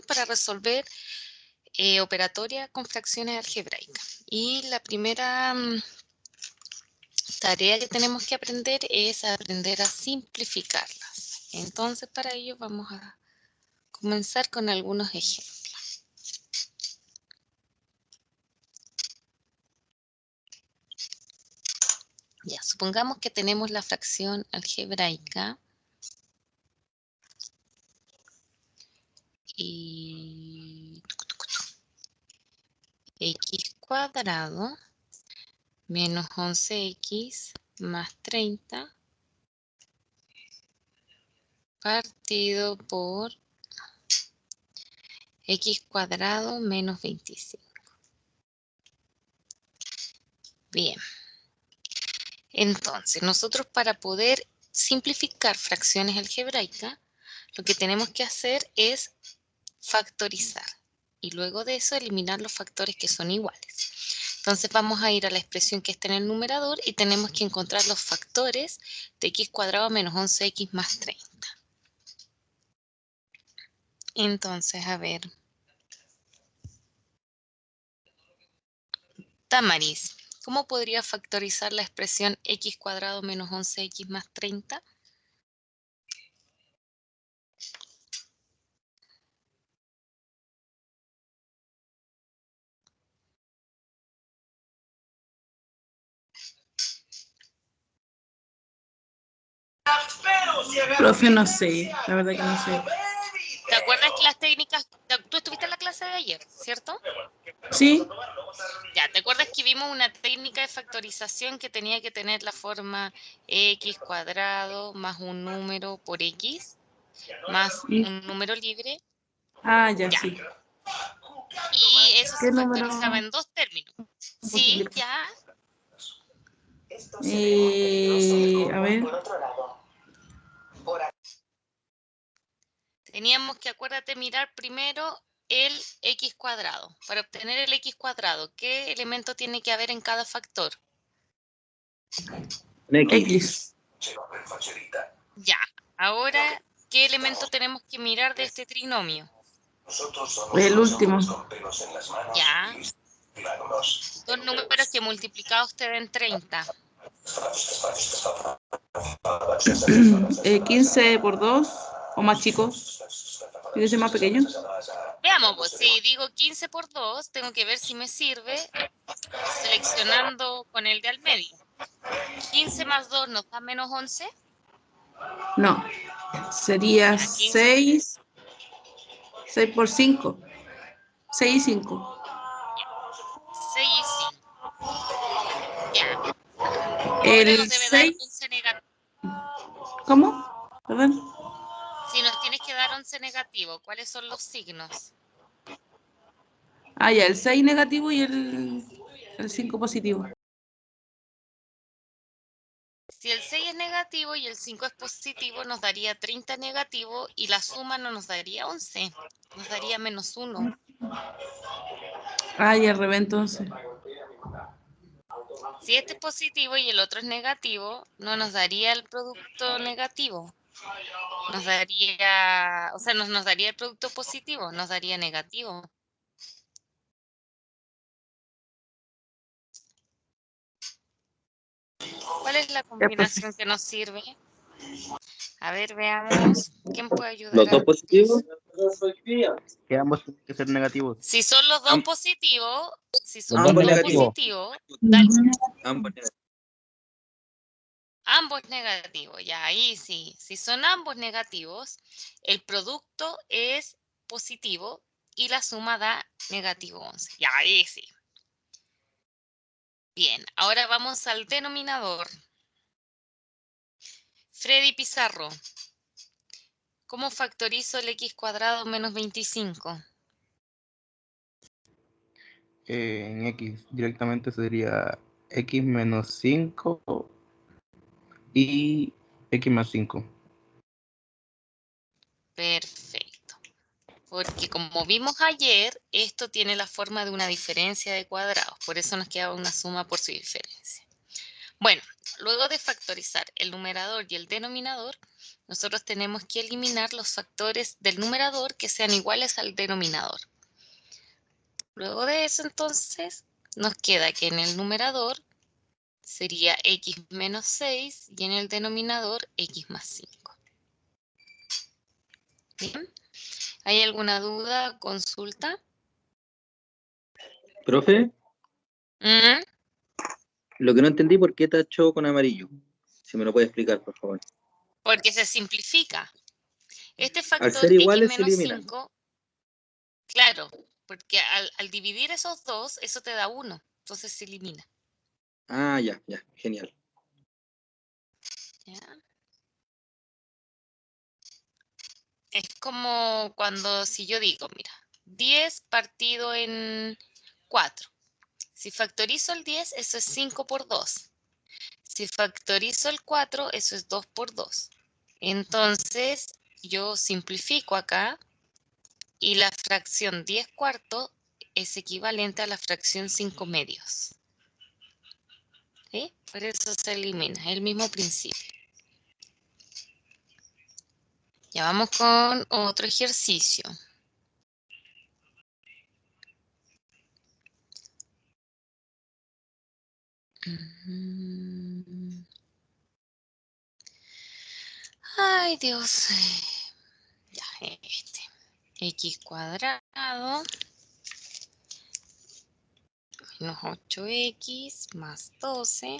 para resolver operatoria con fracciones algebraicas. Y la primera tarea que tenemos que aprender es aprender a simplificarlas. Entonces, para ello vamos a comenzar con algunos ejemplos. Ya, supongamos que tenemos la fracción algebraica y x cuadrado menos 11x más 30 partido por x cuadrado menos 25. Bien. Entonces, nosotros para poder simplificar fracciones algebraicas, lo que tenemos que hacer es factorizar. Y luego de eso, eliminar los factores que son iguales. Entonces, vamos a ir a la expresión que está en el numerador y tenemos que encontrar los factores de x cuadrado menos 11x más 30. Entonces, a ver. Tamaris, ¿cómo podría factorizar la expresión x cuadrado menos 11x más 30? Profe, no sé, la verdad que no sé. ¿Te acuerdas que las técnicas, tú estuviste en la clase de ayer, ¿cierto? Sí, Ya, ¿te acuerdas que vimos una técnica de factorización que tenía que tener la forma x cuadrado más un número por x más un número libre? ya, Ya. sí. Y eso ¿Qué se número? factorizaba en dos términos. Sí, ya. A ver. Teníamos que, acuérdate, mirar primero el x cuadrado. Para obtener el x cuadrado, ¿qué elemento tiene que haber en cada factor? X. Ya. Ahora, ¿qué elemento tenemos que mirar de este trinomio? El último. Ya. Dos números que multiplicados te den 30. 15 por 2 o más chico. ¿Tiene que ser más pequeño? Veamos, pues, si digo 15 por 2, tengo que ver si me sirve seleccionando con el de al medio. 15 más 2 nos da menos 11. No. Sería Ya, 15. 6. 6 por 5. 6 y 5. 6 y 5. Ya. Ahora El nos debe dar 6. 11 negativo. ¿Cómo? Perdón. Si nos tienes que dar 11 negativo, ¿cuáles son los signos? Ya, el 6 negativo y el 5 positivo. Si el 6 es negativo y el 5 es positivo, nos daría 30 negativo y la suma no nos daría 11, nos daría menos 1. Ya, al revés entonces. Si este es positivo y el otro es negativo, no nos daría el producto negativo. Nos daría, o sea, nos daría el producto positivo, nos daría negativo. ¿Cuál es la Ya, profe. combinación que nos sirve? A ver, veamos. ¿Quién puede ayudar Los dos a...? positivos, que ambos tienen que ser negativos. Si son los dos positivos, Ambos negativos. dale, Ambos negativos. ambos negativos, ya ahí sí. Si son ambos negativos, el producto es positivo y la suma da negativo 11. Ya ahí sí. Bien, ahora vamos al denominador. Freddy Pizarro, ¿cómo factorizo el x cuadrado menos 25? En X directamente sería X menos 5 y X más 5. Perfecto. Porque como vimos ayer, esto tiene la forma de una diferencia de cuadrados. Por eso nos queda una suma por su diferencia. Bueno, luego de factorizar el numerador y el denominador, nosotros tenemos que eliminar los factores del numerador que sean iguales al denominador. Luego de eso, entonces, nos queda que en el numerador sería x menos 6 y en el denominador x más 5. ¿Bien? ¿Hay alguna duda, consulta? Profe, ¿Mm? lo que no entendí, ¿por qué tachó con amarillo? Si me lo puede explicar, por favor. Porque se simplifica. Este Al factor ser x iguales se menos eliminan. 5, claro, porque al dividir esos dos, eso te da 1. Entonces se elimina. Ah, ya, genial. ¿Ya? Es como cuando, si yo digo, mira, 10 partido en 4. Si factorizo el 10, eso es 5 por 2. Si factorizo el 4, eso es 2 por 2. Entonces, yo simplifico acá y la fracción 10 cuartos es equivalente a la fracción 5 medios. ¿Sí? Por eso se elimina, es el mismo principio. Ya vamos con otro ejercicio. Ay, Dios. Ya, este. X cuadrado menos 8x más 12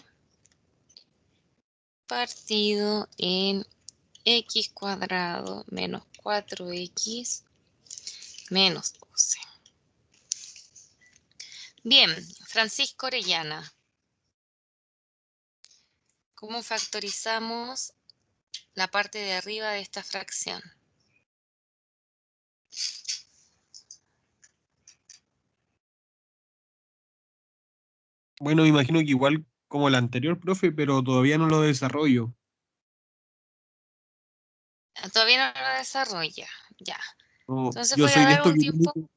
partido en x cuadrado menos 4x menos 12. Bien, Francisco Orellana. ¿Cómo factorizamos la parte de arriba de esta fracción? Bueno, me imagino que igual como el anterior, profe, pero todavía no lo desarrollo. Todavía no lo desarrolla. Ya. No, Entonces yo voy a soy de dar esto un que tiene tiempo.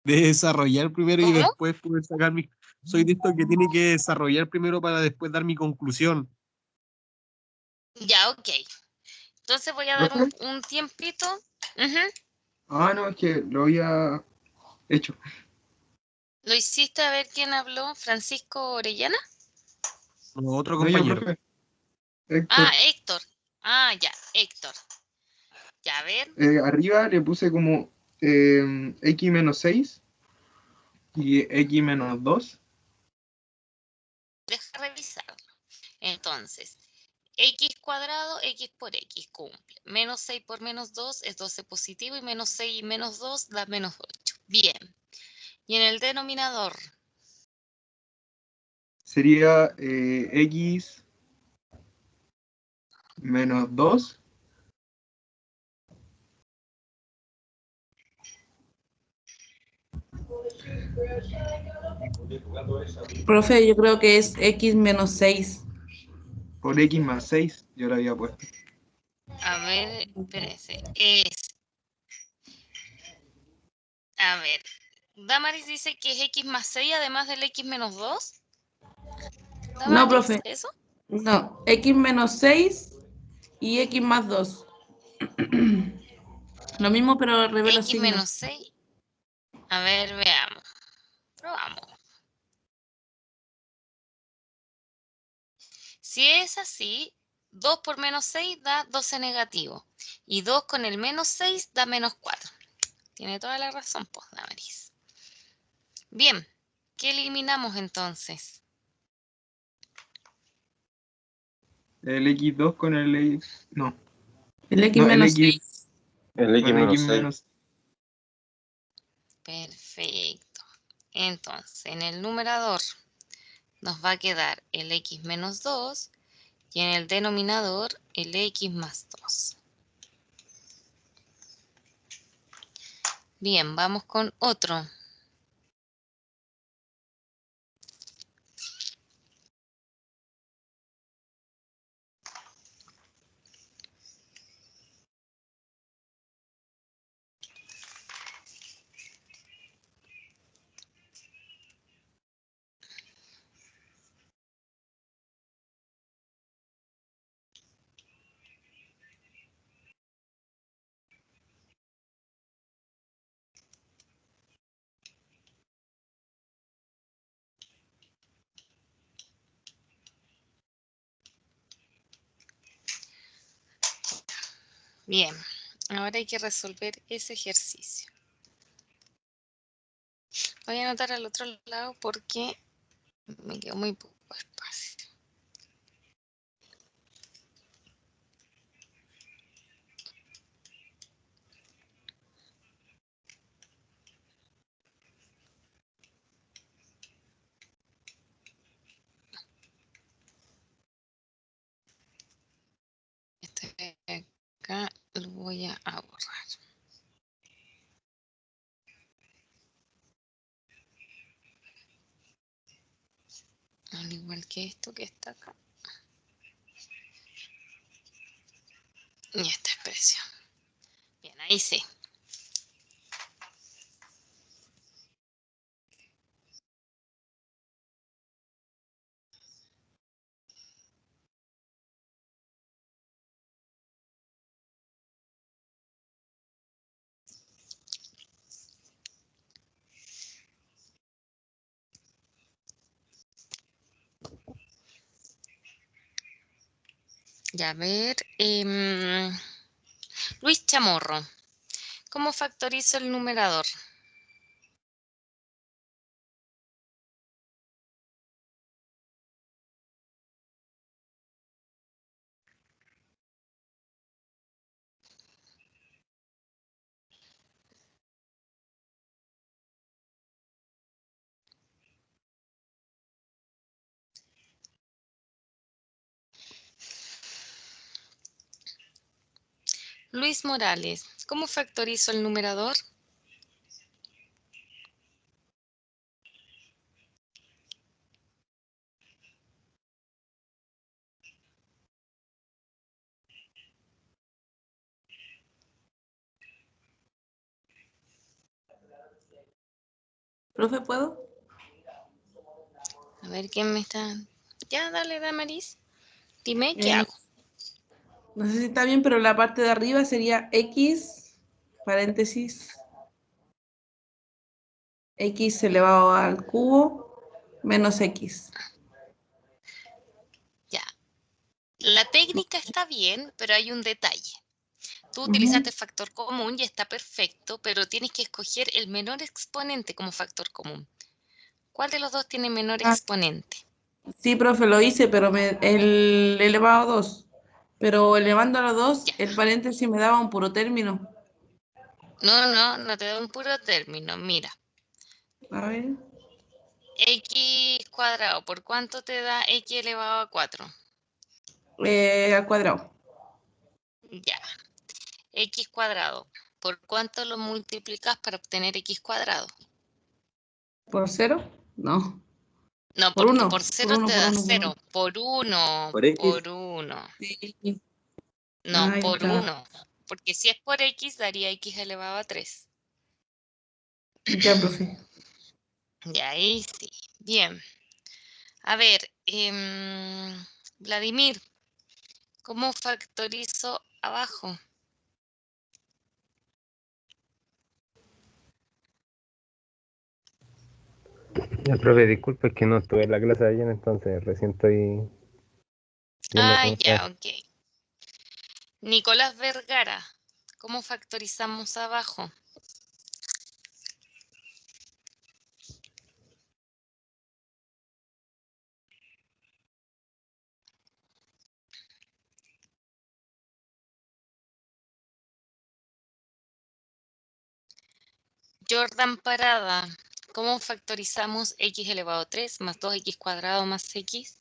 que desarrollar primero y ¿Cómo? después poder sacar mi... Soy de esto que tiene que desarrollar primero para después dar mi conclusión. Ya, ok. Entonces voy a dar ¿Profe? un tiempito. Ujú. Ah, no, es que lo había hecho. ¿Lo hiciste? A ver quién habló. ¿Francisco Orellana? No, otro No, yo, compañero. profe. Ah, Héctor. Héctor. Ah, ya, Héctor. Ya, a ver, Arriba le puse como x menos 6 y x menos 2. deja revisarlo. Entonces, x cuadrado, x por x cumple. Menos 6 por menos 2 es 12 positivo y menos 6 y menos 2 da menos 8. Bien. Y en el denominador, Sería x menos 2. Profe, yo creo que es x menos 6. Por x más 6, yo lo había puesto. a ver, espérense, a ver, Damaris dice que es x más 6 además del x menos 2. No, ¿Damaris? profe. ¿Eso? No, x menos 6 y x más 2. Lo mismo, pero al revés los X signos. menos 6. A ver, veamos. Probamos. Si es así, 2 por menos 6 da 12 negativo. Y 2 con el menos 6 da menos 4. Tiene toda la razón, pues, Damaris. Bien, ¿qué eliminamos entonces? El x2 con el x... No, El x no, el menos x 6. El X con x menos 6. menos... Perfecto. Entonces, en el numerador nos va a quedar el x menos 2 y en el denominador el x más 2. Bien, vamos con otro. Bien, ahora hay que resolver ese ejercicio. Voy a anotar al otro lado porque me quedó muy poco espacio. Este de acá lo voy a borrar. Al igual que esto que está acá. Y esta expresión. Bien, ahí sí. Ya, a ver. Luis Chamorro. ¿Cómo factorizo el numerador? Luis Morales. ¿Cómo factorizo el numerador? ¿Profe, puedo? A ver quién me está. Ya, dale, Damaris. Dime qué Eh, hago. no sé si está bien, pero la parte de arriba sería X, paréntesis, X elevado al cubo, menos X. Ya. La técnica está bien, pero hay un detalle. Tú Ujú. utilizaste factor común y está perfecto, pero tienes que escoger el menor exponente como factor común. ¿Cuál de los dos tiene menor Ah, exponente? sí, profe, lo hice, pero el elevado a 2. Pero elevando a 2, Ya. el paréntesis me daba un puro término. No te da un puro término. Mira, A ver, x cuadrado, ¿por cuánto te da x elevado a 4? al cuadrado. Ya. X cuadrado, ¿por cuánto lo multiplicas para obtener x cuadrado? ¿Por 0? No. No, Por porque 1, por por 0 1, te por da 1, por 1. 0. Por 1, Por X, por 1. Sí, No, ahí por está. 1. Porque si es por x, daría x elevado a 3. Ya, profe. Y ahí sí. Bien. A ver, Vladimir, ¿cómo factorizo abajo? Ya, profe, disculpe, es que no estuve en la clase de ayer, entonces recién estoy viendo Ah, cómo se ya, hace. ok. Nicolás Vergara, ¿cómo factorizamos abajo? Jordan Parada, ¿cómo factorizamos x elevado a 3 más 2x cuadrado más x?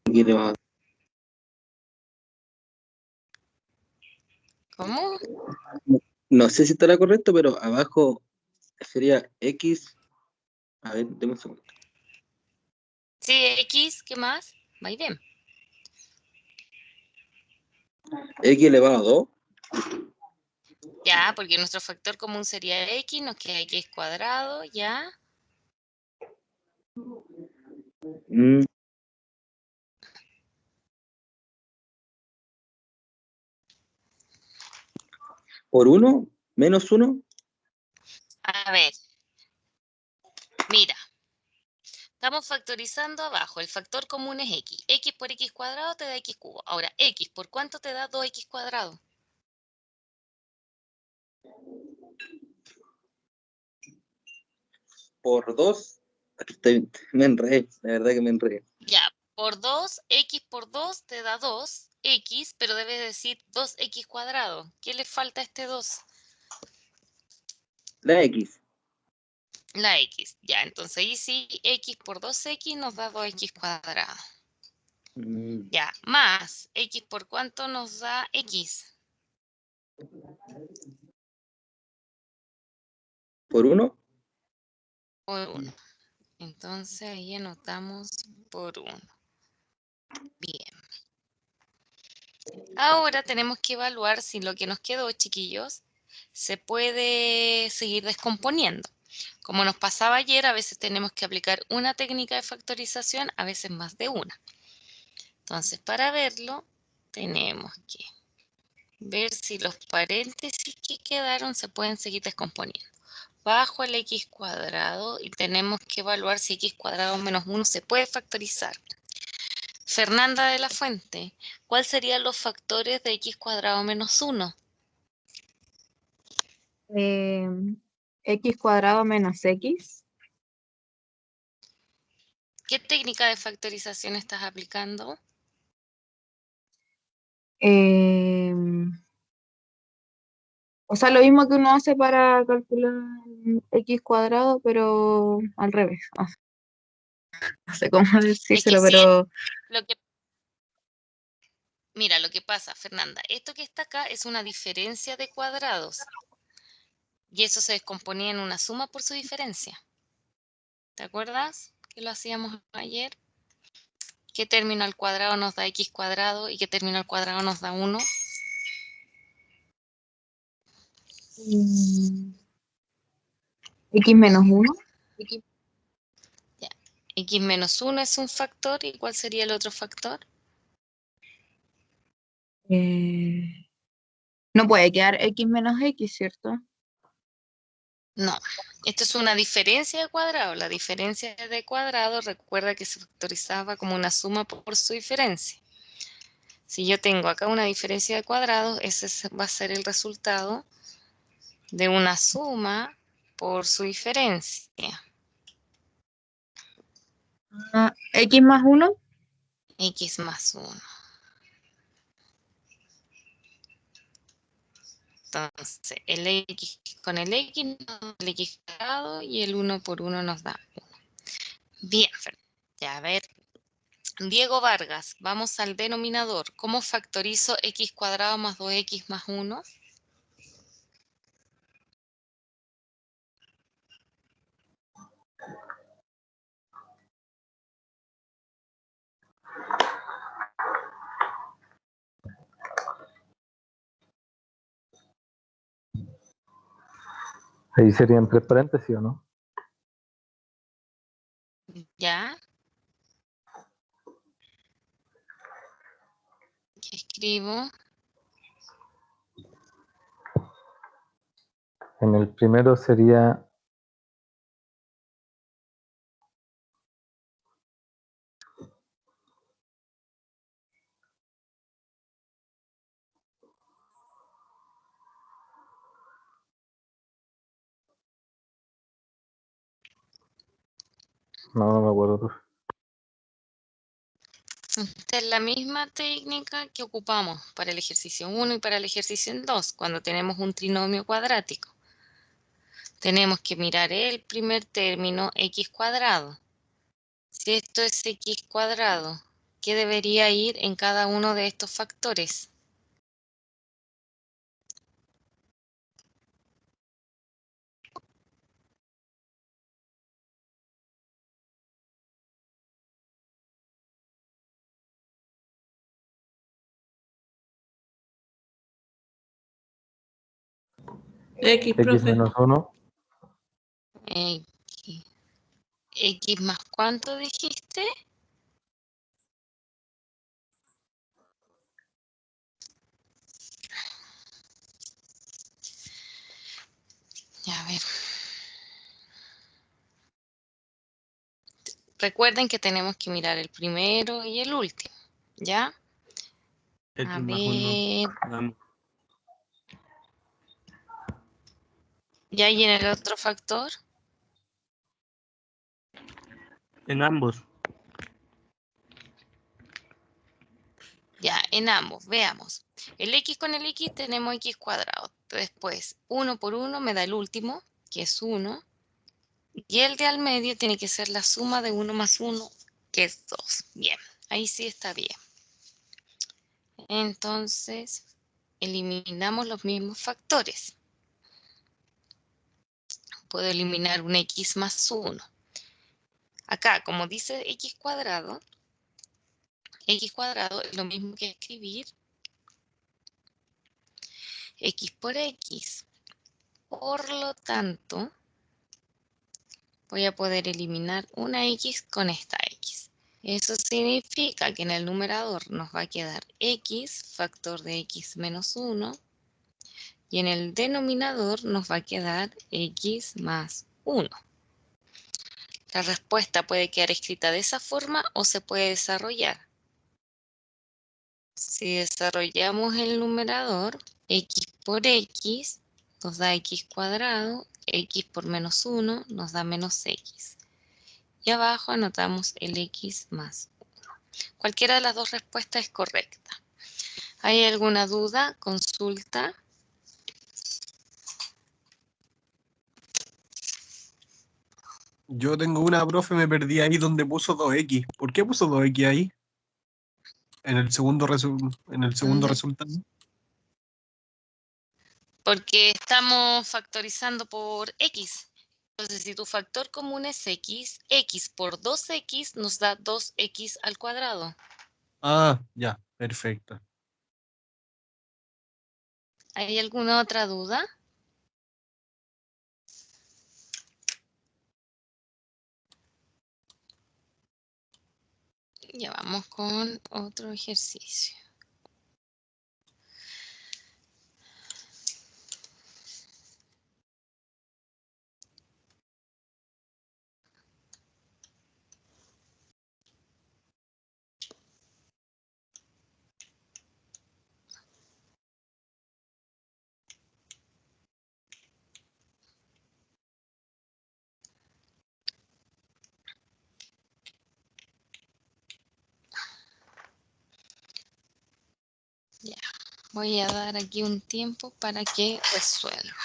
X elevado. ¿Cómo? No sé si estará correcto, pero abajo sería X. A ver, deme un segundo. Sí, x, ¿qué más? Va bien. X elevado a 2. Ya, porque nuestro factor común sería x, nos queda x cuadrado, ya. Mm, por 1, menos 1. A ver, mira, Estamos factorizando abajo. El factor común es x. X por x cuadrado te da x cubo. Ahora, x, ¿por cuánto te da 2x cuadrado? Por 2. Me enredé, la verdad que me enredé. Ya, por 2, x por 2 te da 2x, pero debes decir 2x cuadrado. ¿Qué le falta a este 2? La X. La x. Ya, entonces ahí sí, x por 2x nos da 2x cuadrado. Mm, Ya, más x por cuánto nos da x. ¿Por 1? Por 1. Entonces ahí anotamos por 1. Bien. Ahora tenemos que evaluar si lo que nos quedó, chiquillos, se puede seguir descomponiendo. Como nos pasaba ayer, a veces tenemos que aplicar una técnica de factorización, a veces más de una. Entonces, para verlo, tenemos que ver si los paréntesis que quedaron se pueden seguir descomponiendo. Bajo el x cuadrado y tenemos que evaluar si x cuadrado menos 1 se puede factorizar. Fernanda de la Fuente, ¿cuáles serían los factores de x cuadrado menos 1? X cuadrado menos X. ¿Qué técnica de factorización estás aplicando? O sea, lo mismo que uno hace para calcular X cuadrado, pero al revés. O sea, no sé cómo decírselo, sí, pero mira, lo que pasa, Fernanda, esto que está acá es una diferencia de cuadrados y eso se descomponía en una suma por su diferencia. ¿Te acuerdas que lo hacíamos ayer? ¿Qué término al cuadrado nos da x cuadrado y qué término al cuadrado nos da 1? X menos 1. Ya. X menos 1 es un factor, ¿y cuál sería el otro factor? No puede quedar X menos X, ¿cierto? No, esto es una diferencia de cuadrado. La diferencia de cuadrado, recuerda que se factorizaba como una suma por su diferencia. Si yo tengo acá una diferencia de cuadrados, ese va a ser el resultado de una suma por su diferencia. X más 1. X más 1. Entonces, el X con el X nos da el X cuadrado y el 1 por 1 nos da 1. Bien, ya a ver. Diego Vargas, vamos al denominador. ¿Cómo factorizo x cuadrado más 2x más 1? Ahí serían 3 paréntesis, ¿o no? ¿Ya? ¿Qué escribo? En el primero sería no me acuerdo. Esta es la misma técnica que ocupamos para el ejercicio 1 y para el ejercicio 2, cuando tenemos un trinomio cuadrático. Tenemos que mirar el primer término, x cuadrado. Si esto es x cuadrado, ¿qué debería ir en cada uno de estos factores? X, X profe. menos 1, X. ¿X más cuánto dijiste? Ya, a ver. Recuerden que tenemos que mirar el primero y el último, ¿ya? X A más 1. ver, Hagamos. ¿ya y en el otro factor? En ambos. Ya, en ambos, veamos. El x con el x tenemos x cuadrado. Después, 1 por 1 me da el último, que es 1. Y el de al medio tiene que ser la suma de 1 más 1, que es 2. Bien, ahí sí está bien. Entonces, eliminamos los mismos factores. Puedo eliminar un x más 1. Acá, como dice x cuadrado es lo mismo que escribir x por x. Por lo tanto, voy a poder eliminar una x con esta x. Eso significa que en el numerador nos va a quedar x, factor de x menos 1, y en el denominador nos va a quedar x más 1. La respuesta puede quedar escrita de esa forma o se puede desarrollar. Si desarrollamos el numerador, x por x nos da x cuadrado, x por menos 1 nos da menos x. Y abajo anotamos el x más 1. Cualquiera de las dos respuestas es correcta. ¿Hay alguna duda? Consulta. Yo tengo una, profe, me perdí ahí donde puso 2x. ¿Por qué puso 2x ahí? En el segundo resultado. Porque estamos factorizando por x. Entonces, si tu factor común es x, x por 2x nos da 2x al cuadrado. Ah, ya, perfecto. ¿Hay alguna otra duda? Ya vamos con otro ejercicio. Ya, voy a dar aquí un tiempo para que resuelva.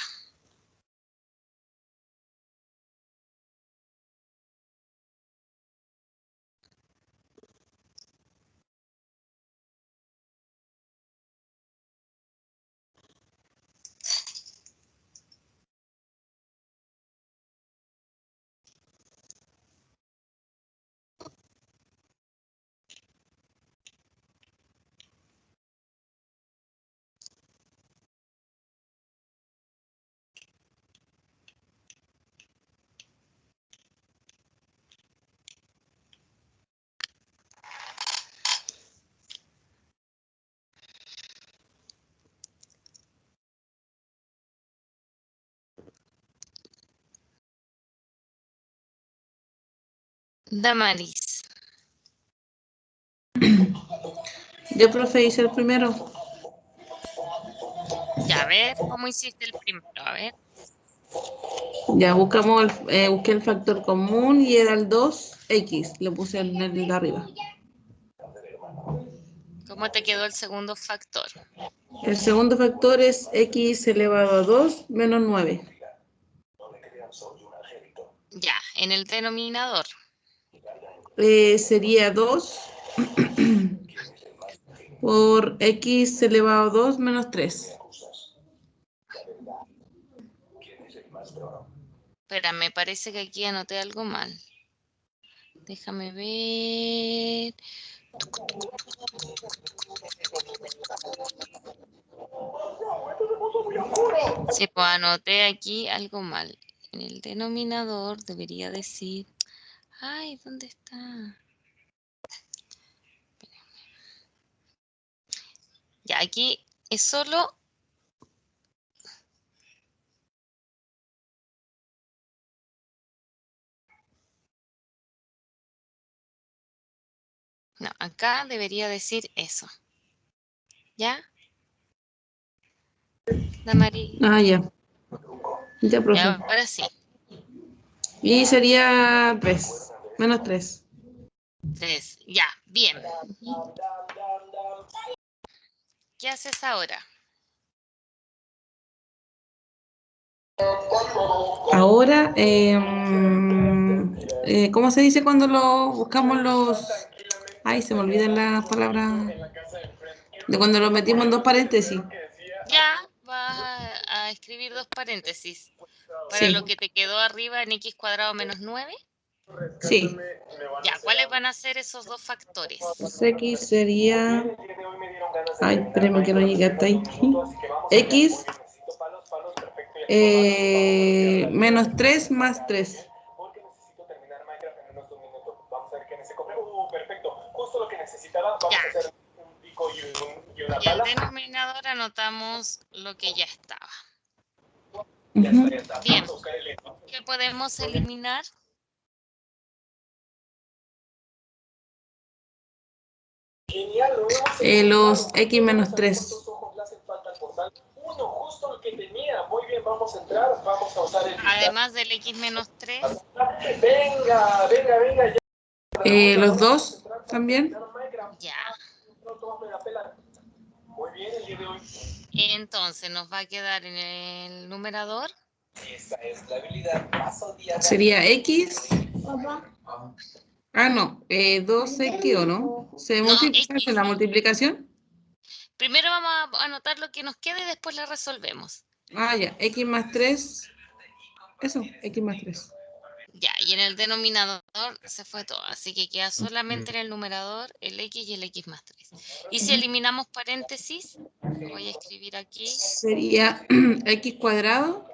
Damaris. Yo, profe, hice el primero. Ya, a ver cómo hiciste el primero. A ver. Ya busqué el factor común y era el 2x. Le puse en el de arriba. ¿Cómo te quedó el segundo factor? El segundo factor es x elevado a 2 menos 9. Ya, en el denominador. Sería 2 por x elevado a 2 menos 3. Espera, me parece que aquí anoté algo mal. Déjame ver. Sí, pues anoté aquí algo mal. En el denominador debería decir... Ay, ¿dónde está? Ya, aquí es solo... acá debería decir eso. ¿Ya? Damari. Ah, ya. Ya, profe. Ya, ahora sí. Y sería 3. Menos 3. 3. Ya, bien. ¿Qué haces ahora? Ahora, ¿cómo se dice cuando buscamos los... Ay, se me olvidan las palabras. De cuando lo metimos en dos paréntesis. Ya vas a escribir 2 paréntesis. Para Sí, lo que te quedó arriba en x cuadrado menos 9. sí. Ya, ¿cuáles van a ser esos 2 factores? X sería... Ay, espérame que no llegue hasta ahí. X menos 3 más 3. Ya. Y al denominador anotamos lo que ya estaba. Ujú. Bien. ¿Qué podemos eliminar? Los X menos 3. Además del x menos 3. Los 2 también. Ya. Entonces nos va a quedar en el numerador. Sería X. Ah, no. 2X o no. ¿Se No, hace la multiplicación? Primero vamos a anotar lo que nos quede y después la resolvemos. Ah, ya. X más 3. Eso, X más 3. Ya, y en el denominador se fue todo, así que queda solamente en el numerador el x y el x más 3. Y si eliminamos paréntesis, lo voy a escribir aquí, Sería X cuadrado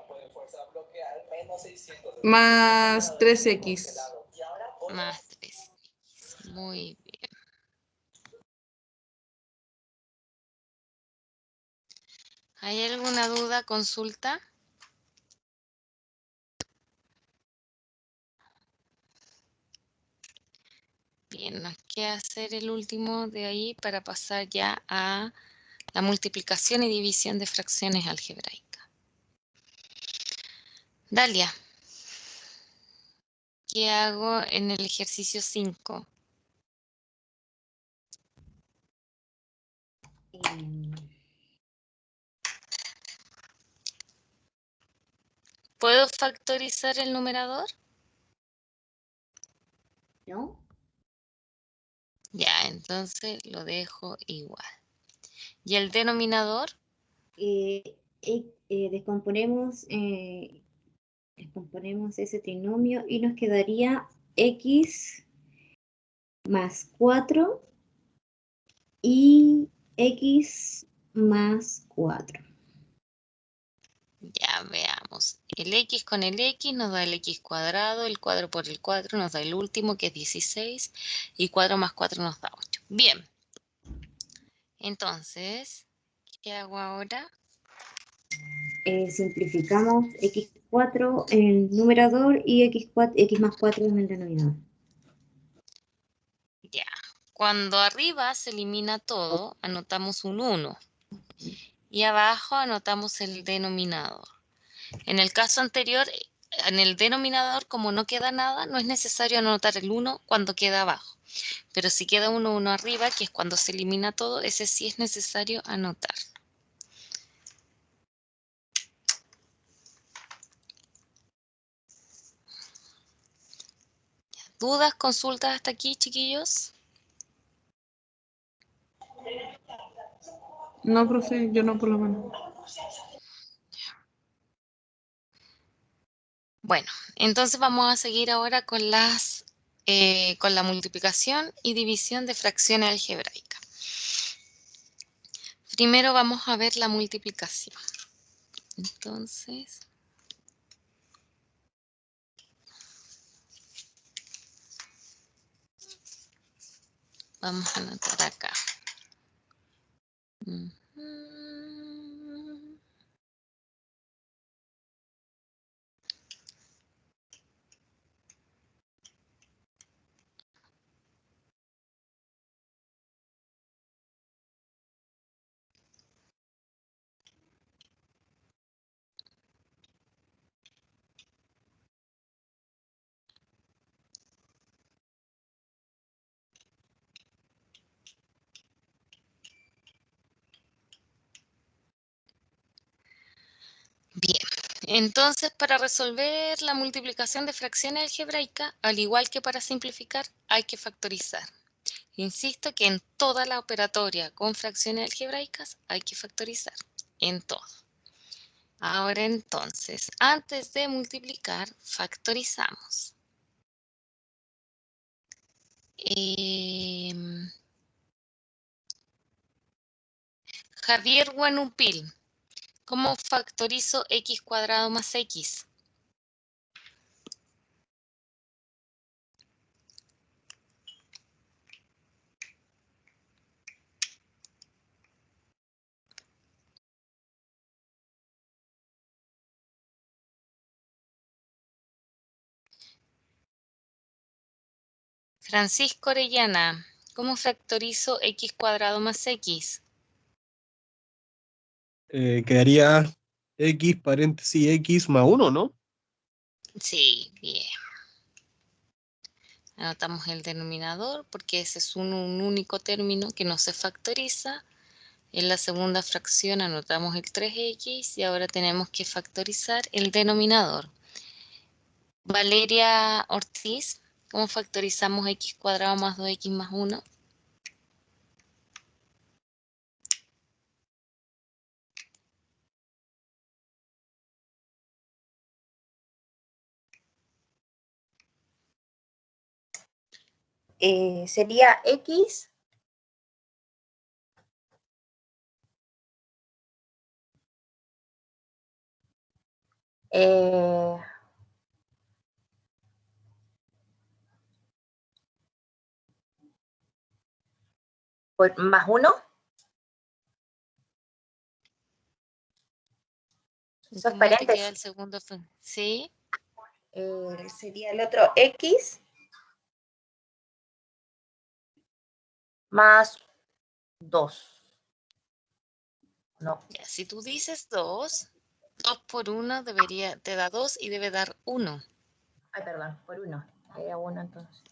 más 3X. más 3. Muy bien. ¿Hay alguna duda, consulta? Bien, nos queda hacer el último de ahí para pasar ya a la multiplicación y división de fracciones algebraicas. Dalia, ¿qué hago en el ejercicio 5? ¿Puedo factorizar el numerador? ¿No? Ya, entonces lo dejo igual. ¿Y el denominador? Descomponemos ese trinomio y nos quedaría x más 4 y x más 4. Ya veamos. El x con el x nos da el x cuadrado, el 4 por el 4 nos da el último que es 16 y 4 más 4 nos da 8. Bien. Entonces, ¿qué hago ahora? Simplificamos x4 en el numerador y x más 4 en el denominador. Ya. Cuando arriba se elimina todo, anotamos un 1. Y abajo anotamos el denominador. En el caso anterior, en el denominador, como no queda nada, no es necesario anotar el 1 cuando queda abajo. Pero si queda 1 arriba, que es cuando se elimina todo, ese sí es necesario anotar. ¿Dudas, consultas hasta aquí, chiquillos? No, profe, yo no por lo menos. Bueno, entonces vamos a seguir ahora con con la multiplicación y división de fracciones algebraicas. Primero vamos a ver la multiplicación. Entonces, vamos a anotar acá. Entonces, para resolver la multiplicación de fracciones algebraicas, al igual que para simplificar, hay que factorizar. Insisto que en toda la operatoria con fracciones algebraicas hay que factorizar, en todo. Ahora entonces, antes de multiplicar, factorizamos. Javier Guanupil, ¿cómo factorizo x cuadrado más x? Francisco Orellana, ¿cómo factorizo x cuadrado más x? Quedaría x paréntesis x más 1, ¿no? Sí, bien. Anotamos el denominador porque ese es un único término que no se factoriza. En la segunda fracción anotamos el 3x y ahora tenemos que factorizar el denominador. Valeria Ortiz, ¿cómo factorizamos x cuadrado más 2x más 1? Sería x más 1. Eso es ¿Cómo te queda paréntesis. el segundo? ¿Sí? Sería el otro x más 2. No. Ya, si tú dices 2, 2 por 1 te da 2 y debe dar 1. Ay, perdón, por 1. Era 1 entonces.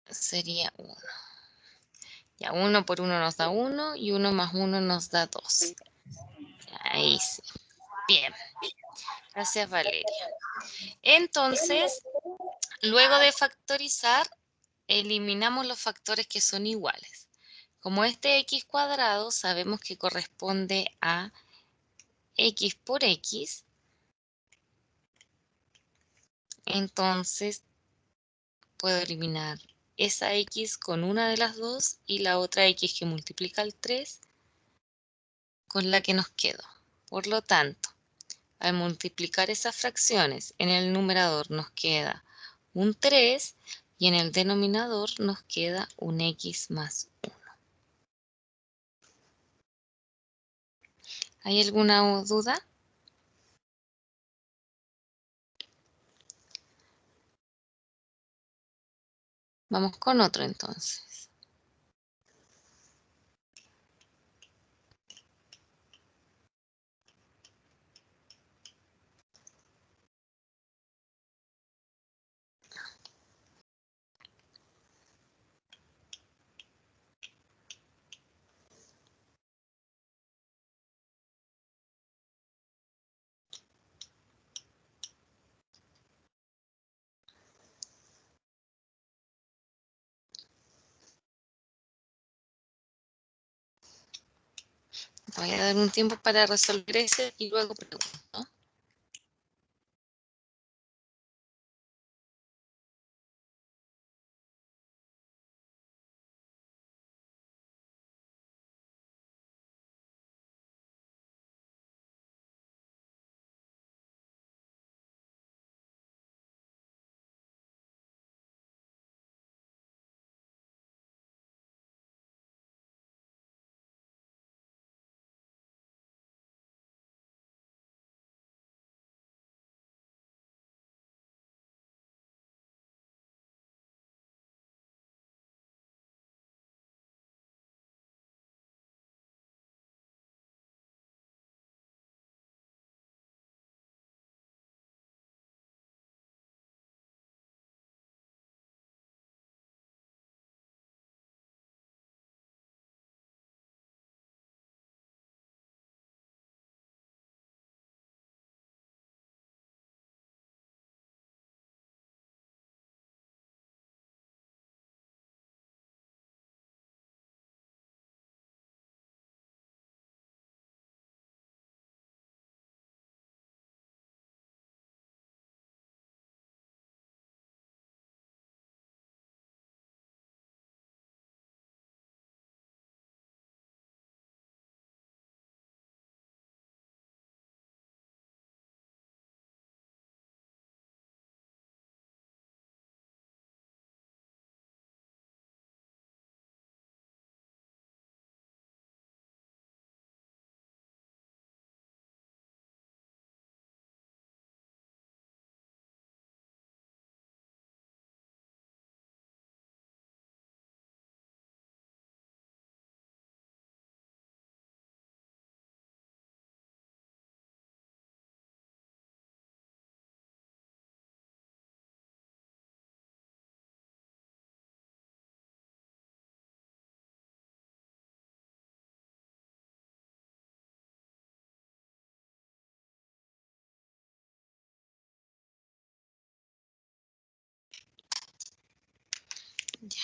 Sería 1. Ya, 1 por 1 nos da 1 y 1 más 1 nos da 2. Ahí sí. Bien. Gracias, Valeria. Entonces, luego de factorizar, eliminamos los factores que son iguales. Como este x cuadrado sabemos que corresponde a x por x, entonces puedo eliminar esa x con una de las dos y la otra x que multiplica el 3 con la que nos quedó. Por lo tanto, al multiplicar esas fracciones, en el numerador nos queda un 3 y en el denominador nos queda un x más 1. ¿Hay alguna duda? Vamos con otro entonces. Voy a dar un tiempo para resolver ese y luego pregunto. Ya.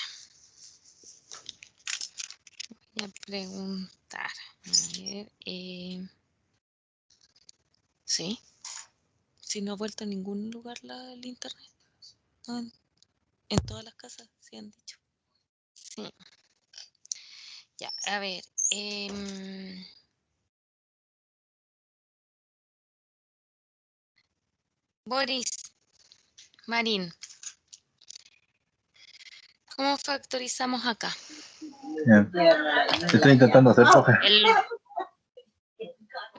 Voy a preguntar. A ver. Sí. Si no ha vuelto a ningún lugar el internet. No, en todas las casas, sí han dicho. Sí. Ya, a ver. Boris, Marín, ¿cómo factorizamos acá? Ya. Estoy intentando hacer, profe.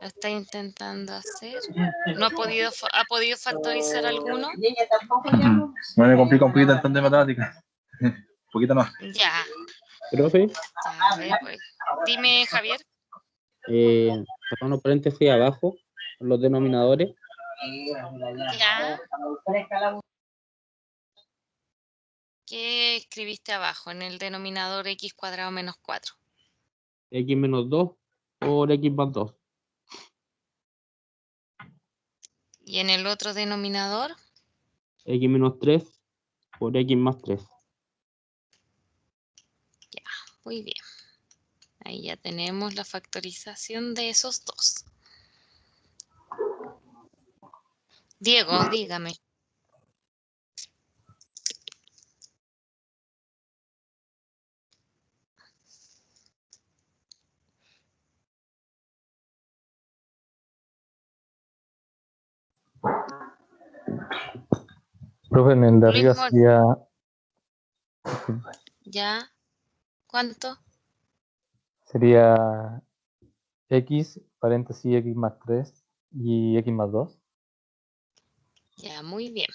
Lo está intentando hacer. ¿No ha podido factorizar alguno? Ujú. Bueno, me complica un poquito el plan de matemáticas. Un poquito más. Ya, Profe, ya, a ver, pues. Dime, Javier. saca unos paréntesis abajo, los denominadores. Ya. ¿Qué escribiste abajo en el denominador x cuadrado menos 4? X menos 2 por X más 2. ¿Y en el otro denominador? X menos 3 por X más 3. Ya, muy bien. Ahí ya tenemos la factorización de esos dos. Diego, dígame. Profe, en el de Luis arriba sería ¿Ya? ¿Cuánto? X, paréntesis X más 3 y X más 2. Ya, muy bien.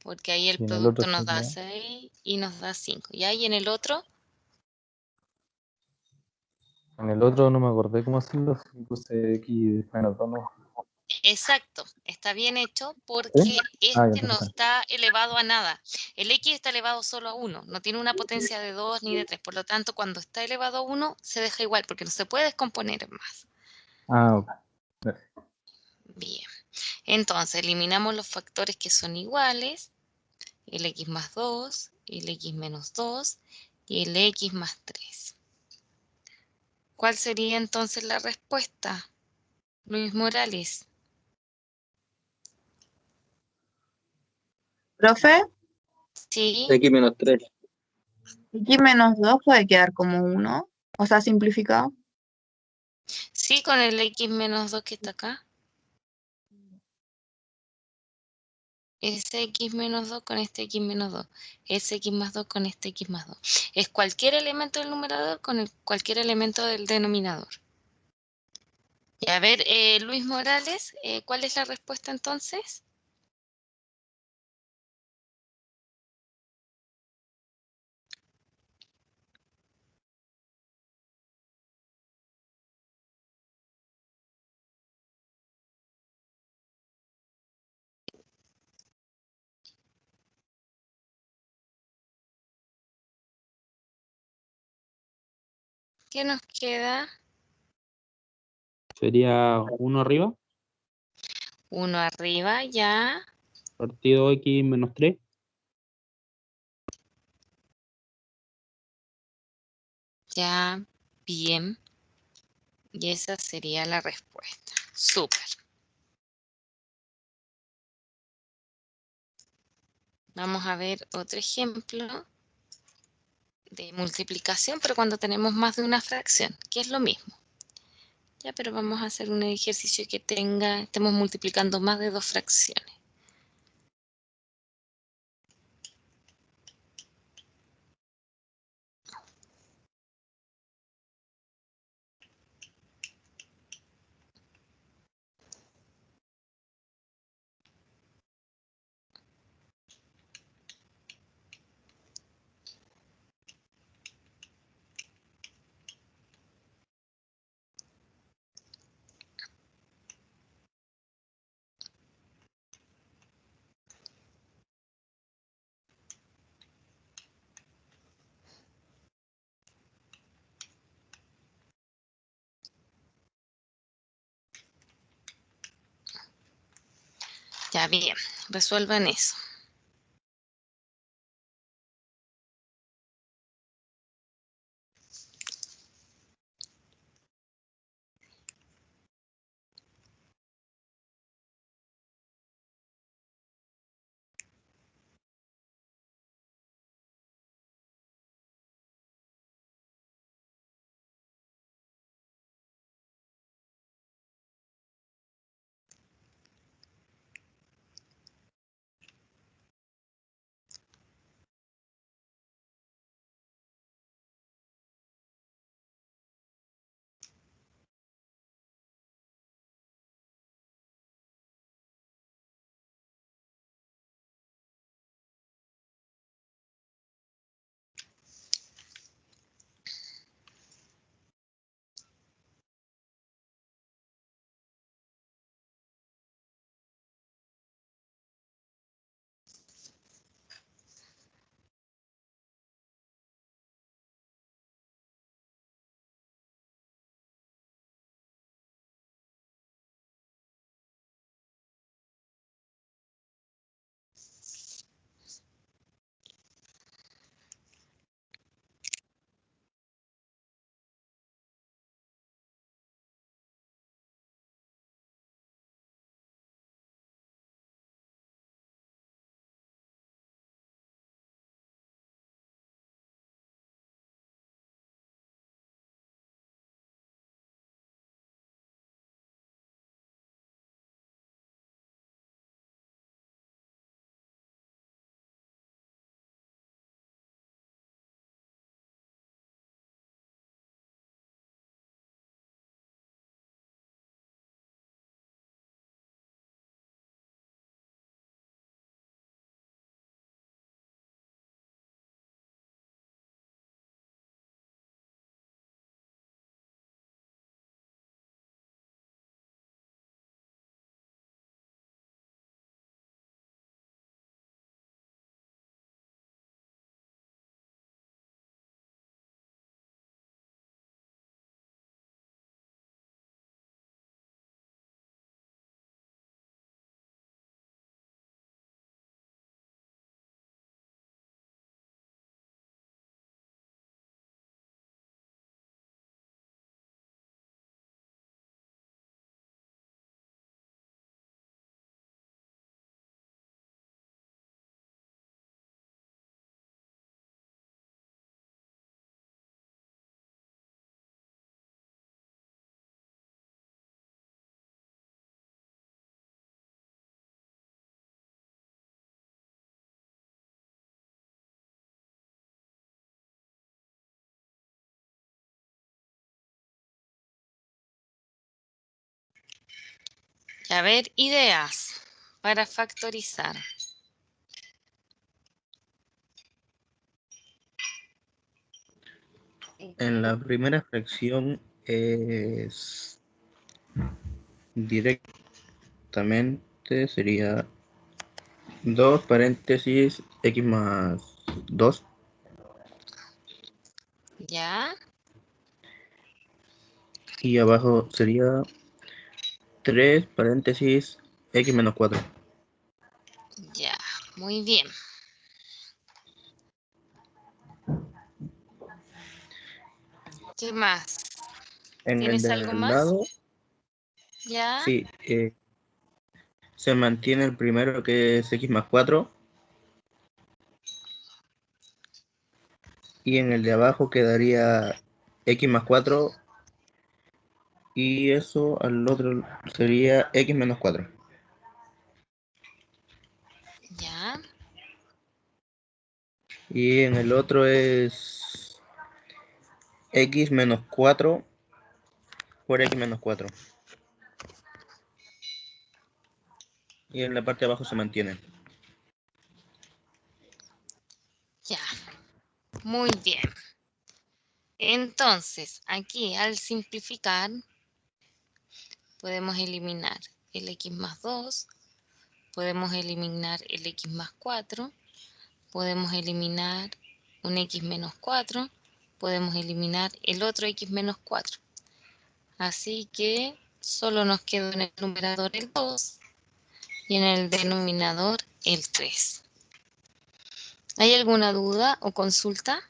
Porque ahí el Y en el otro producto nos da sería, 6 y nos da 5. ¿Ya? ¿Y en el otro? en el otro no me acordé cómo hacerlo, si puse X menos 2, ¿no? Exacto, está bien hecho ¿Sí? porque Ah, ya, este no entonces. está elevado a nada. El X está elevado solo a 1, no tiene una potencia de 2 ni de 3. Por lo tanto, cuando está elevado a 1, se deja igual porque no se puede descomponer en más. Ah, ok. Gracias. Bien, entonces eliminamos los factores que son iguales, el X más 2, el X menos 2 y el X más 3. ¿Cuál sería entonces la respuesta, Luis Morales? Profe, Sí, X menos 3. X menos 2 puede quedar como 1, o sea, simplificado. sí, con el X menos 2 que está acá. Ese X menos 2 con este X menos 2. Ese X más 2 con este X más 2. Es cualquier elemento del numerador con cualquier elemento del denominador. Y a ver, Luis Morales, ¿cuál es la respuesta entonces? ¿Qué nos queda? Sería 1 arriba, 1 arriba, ya, partido X menos 3. ya, bien. Y esa sería la respuesta. Súper. Vamos a ver otro ejemplo de multiplicación, pero cuando tenemos más de una fracción, que es lo mismo. Ya, pero vamos a hacer un ejercicio que estemos multiplicando más de 2 fracciones. Ya, bien, resuelvan eso. A ver, ideas para factorizar. En la primera fracción es directamente sería 2 paréntesis x más 2. ¿Ya? Y abajo sería 3 paréntesis x menos 4. Ya, muy bien. ¿Qué más? En el ¿Tienes algo del más? lado, ¿Ya? sí, se mantiene el primero que es x más 4. Y en el de abajo quedaría x más 4. Y eso al otro sería x menos 4. ¿Ya? Y en el otro es x menos 4 por x menos 4. Y en la parte de abajo se mantiene. Ya. Muy bien. Entonces, aquí al simplificar, podemos eliminar el x más 2, podemos eliminar el x más 4, podemos eliminar un x menos 4, podemos eliminar el otro x menos 4. Así que solo nos queda en el numerador el 2 y en el denominador el 3. ¿Hay alguna duda o consulta?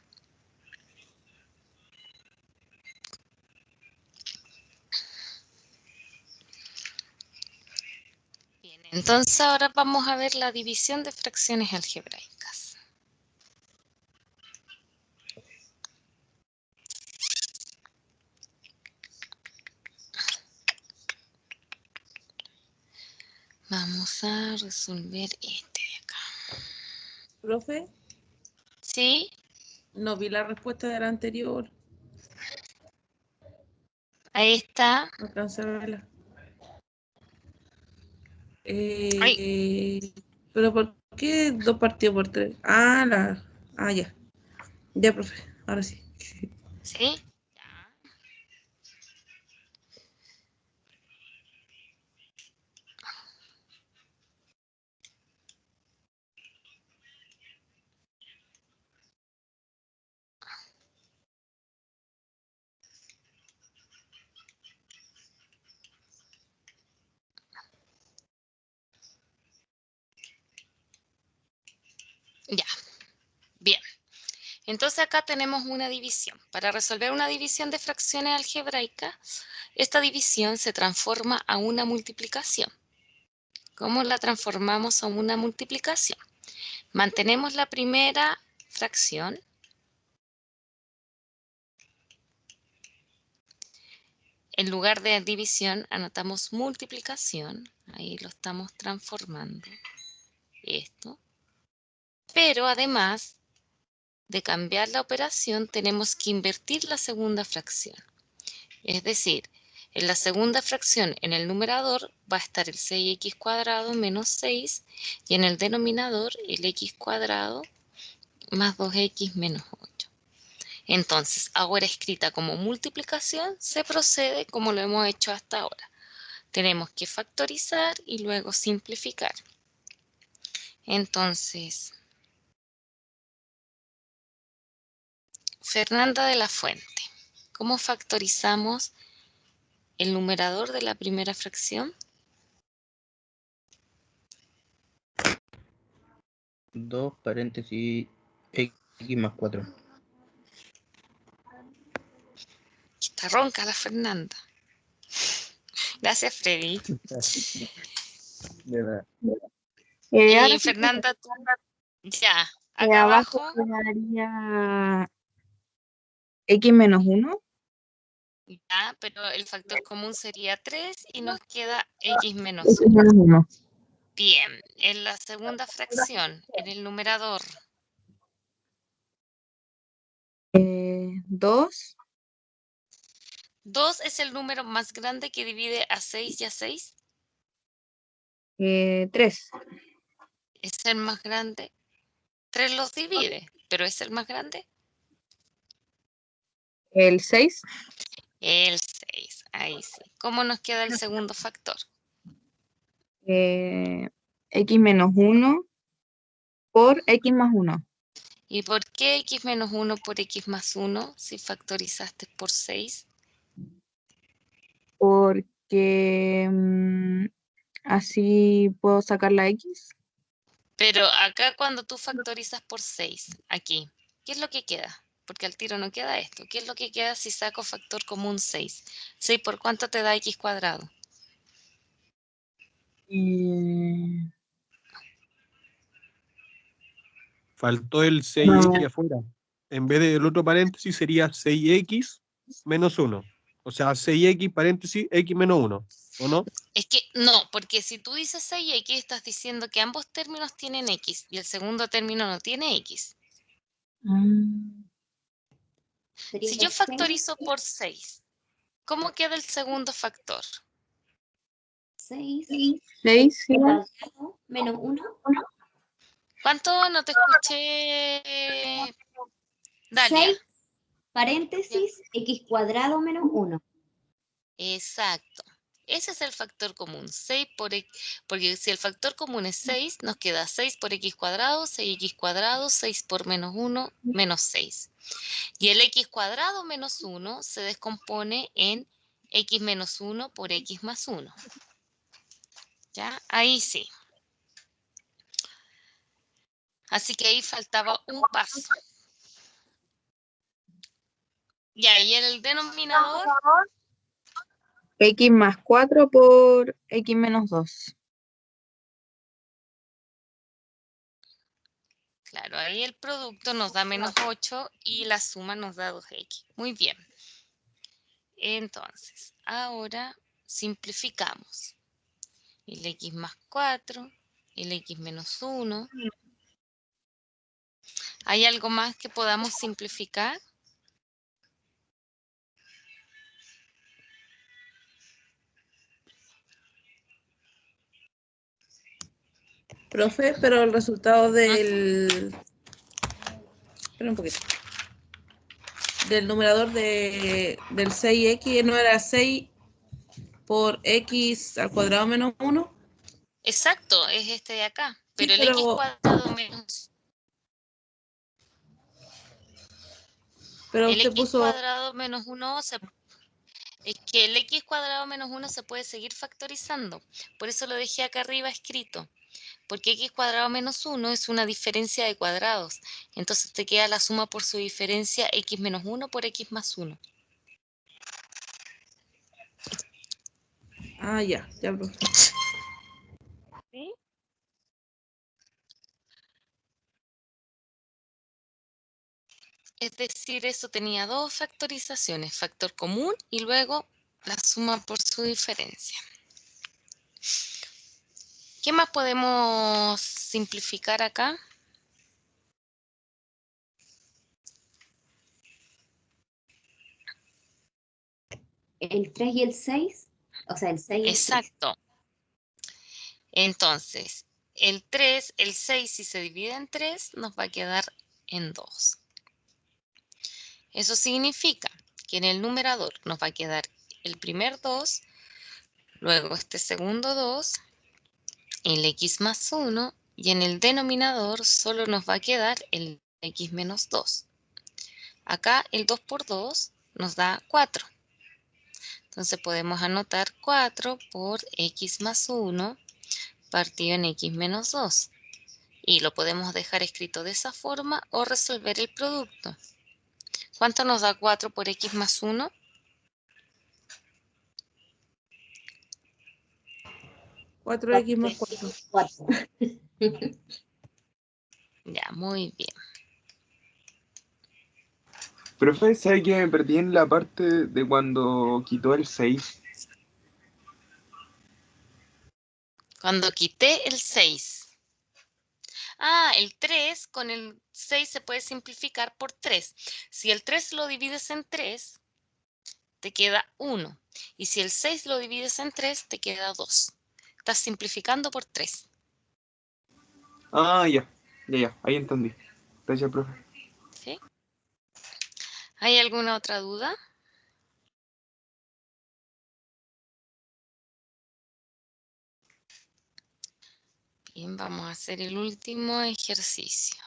Bien, entonces ahora vamos a ver la división de fracciones algebraicas. Vamos a resolver este de acá. Profe, ¿Sí? no vi la respuesta de la anterior. Ahí está. No alcancé a verla. Pero ¿por qué 2 partidos por 3? Ya. Ya, profe. Ahora sí. ¿Sí? Ya. Bien. Entonces acá tenemos una división. Para resolver una división de fracciones algebraicas, esta división se transforma a una multiplicación. ¿Cómo la transformamos a una multiplicación? Mantenemos la primera fracción. En lugar de división, anotamos multiplicación. Ahí lo estamos transformando. Esto. Pero además de cambiar la operación, tenemos que invertir la segunda fracción. Es decir, en la segunda fracción, en el numerador, va a estar el 6x cuadrado menos 6 y en el denominador el x cuadrado más 2x menos 8. Entonces, ahora escrita como multiplicación, se procede como lo hemos hecho hasta ahora. Tenemos que factorizar y luego simplificar. Entonces, Fernanda de la Fuente, ¿cómo factorizamos el numerador de la primera fracción? 2 paréntesis x más 4. Está ronca la Fernanda. Gracias, Freddy. De verdad. Ahora sí, Fernanda, tú, ya, acá abajo abajo, quedaría x menos 1. ya, pero el factor común sería 3 y nos queda x menos X 1. menos 1. Bien, en la segunda fracción, en el numerador, 2. 2 es el número más grande que divide a 6 y a 6. 3. ¿Es el más grande? 3 los divide, pero ¿es el más grande? El 6. El 6, ahí sí. ¿Cómo nos queda el segundo factor? X menos 1 por X más 1. ¿Y por qué x menos 1 por x más 1 si factorizaste por 6? Porque así puedo sacar la X. Pero acá cuando tú factorizas por 6, aquí, ¿qué es lo que queda? Porque al tiro no queda esto. ¿Qué es lo que queda si saco factor común 6? 6 por cuánto te da x cuadrado. Faltó el 6x afuera. En vez del otro paréntesis sería 6x menos 1. O sea, 6x paréntesis x menos 1. ¿O no? Es que no, porque si tú dices 6x, estás diciendo que ambos términos tienen x y el segundo término no tiene x. Sería Si yo 6 factorizo por 6, ¿cómo queda el segundo factor? 6 6 igual. cuadrado menos 1. ¿Cuánto? No te escuché, Dalia. 6 paréntesis x cuadrado menos 1. Exacto. Ese es el factor común, 6 por x, porque si el factor común es 6, nos queda 6 por x cuadrado, 6x cuadrado, 6 por menos 1, menos 6. Y el x cuadrado menos 1 se descompone en x menos 1 por x más 1. ¿Ya? Ahí sí. Así que ahí faltaba un paso. Ya, y en el denominador, X más 4 por X menos 2. claro, ahí el producto nos da menos 8 y la suma nos da 2x. Muy bien. Entonces, ahora simplificamos. El x más 4, el x menos 1. ¿Hay algo más que podamos simplificar? Profe, pero el resultado del... Espera un poquito. Del numerador del 6x no era 6 por x al cuadrado menos 1. Exacto, es este de acá. Pero Sí, el x pero, cuadrado menos... pero El usted x puso... cuadrado menos 1 es que el x cuadrado menos 1 se puede seguir factorizando. Por eso lo dejé acá arriba escrito. Porque x cuadrado menos 1 es una diferencia de cuadrados. Entonces te queda la suma por su diferencia x menos 1 por x más 1. Ah, ya, profe. ¿Sí? Es decir, eso tenía dos factorizaciones, factor común y luego la suma por su diferencia. ¿Qué más podemos simplificar acá? El 3 y el 6. O sea, el 6 y el 6. Exacto. Entonces, el 3, el 6, si se divide en 3, nos va a quedar en 2. Eso significa que en el numerador nos va a quedar el primer 2, luego este segundo 2, el x más 1, y en el denominador solo nos va a quedar el x menos 2. Acá el 2 por 2 nos da 4. Entonces podemos anotar 4 por x más 1 partido en x menos 2. Y lo podemos dejar escrito de esa forma o resolver el producto. ¿Cuánto nos da 4 por x más 1? 4x más 4. Ya, muy bien. Profe, ¿sabe que me perdí en la parte de cuando quitó el 6? Cuando quité el 6. Ah, el 3 con el 6 se puede simplificar por 3. Si el 3 lo divides en 3, te queda 1. Y si el 6 lo divides en 3, te queda 2. estás simplificando por 3. Ah, ya. Ahí entendí. Gracias, profe. ¿Sí? ¿Hay alguna otra duda? Bien, vamos a hacer el último ejercicio.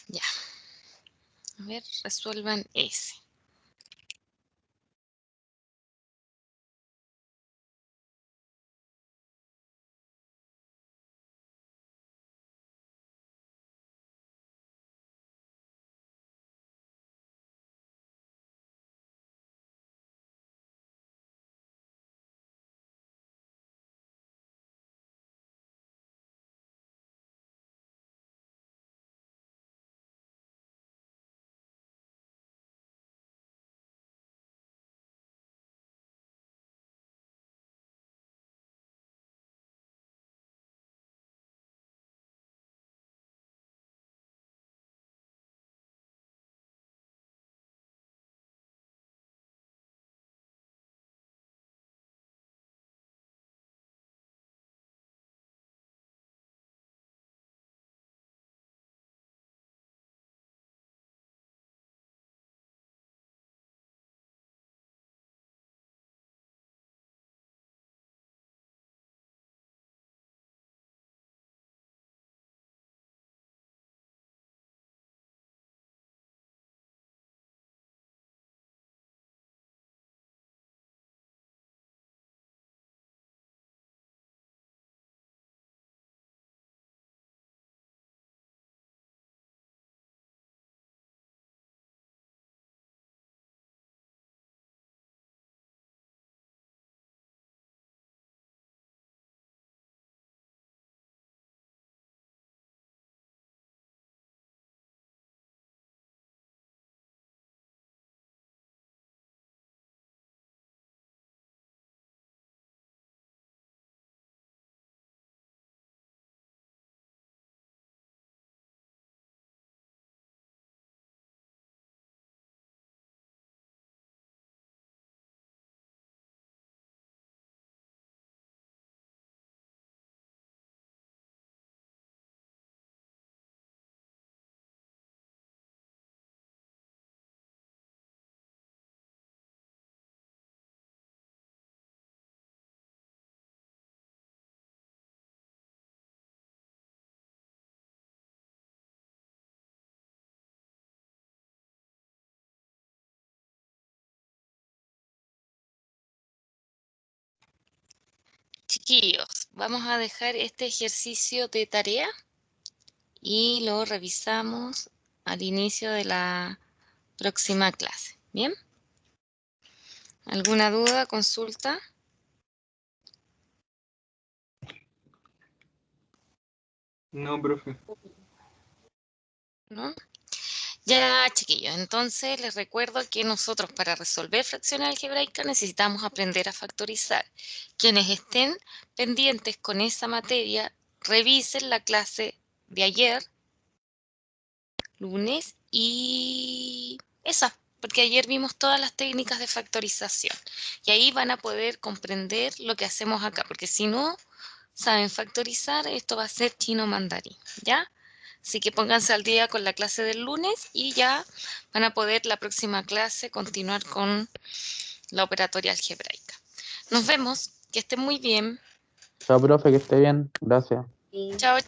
Ya. A ver, resuelvan ese. Chiquillos, vamos a dejar este ejercicio de tarea y lo revisamos al inicio de la próxima clase. ¿Bien? ¿Alguna duda, consulta? No, profe. ¿No? Ya, chiquillos, entonces les recuerdo que nosotros para resolver fracciones algebraicas necesitamos aprender a factorizar. Quienes estén pendientes con esa materia, revisen la clase de ayer, lunes, y esa, porque ayer vimos todas las técnicas de factorización. Y ahí van a poder comprender lo que hacemos acá, porque si no saben factorizar, esto va a ser chino mandarín, ¿ya? Así que pónganse al día con la clase del lunes y ya van a poder la próxima clase continuar con la operatoria algebraica. Nos vemos, que estén muy bien. Chao, profe, que esté bien. Gracias. Chao.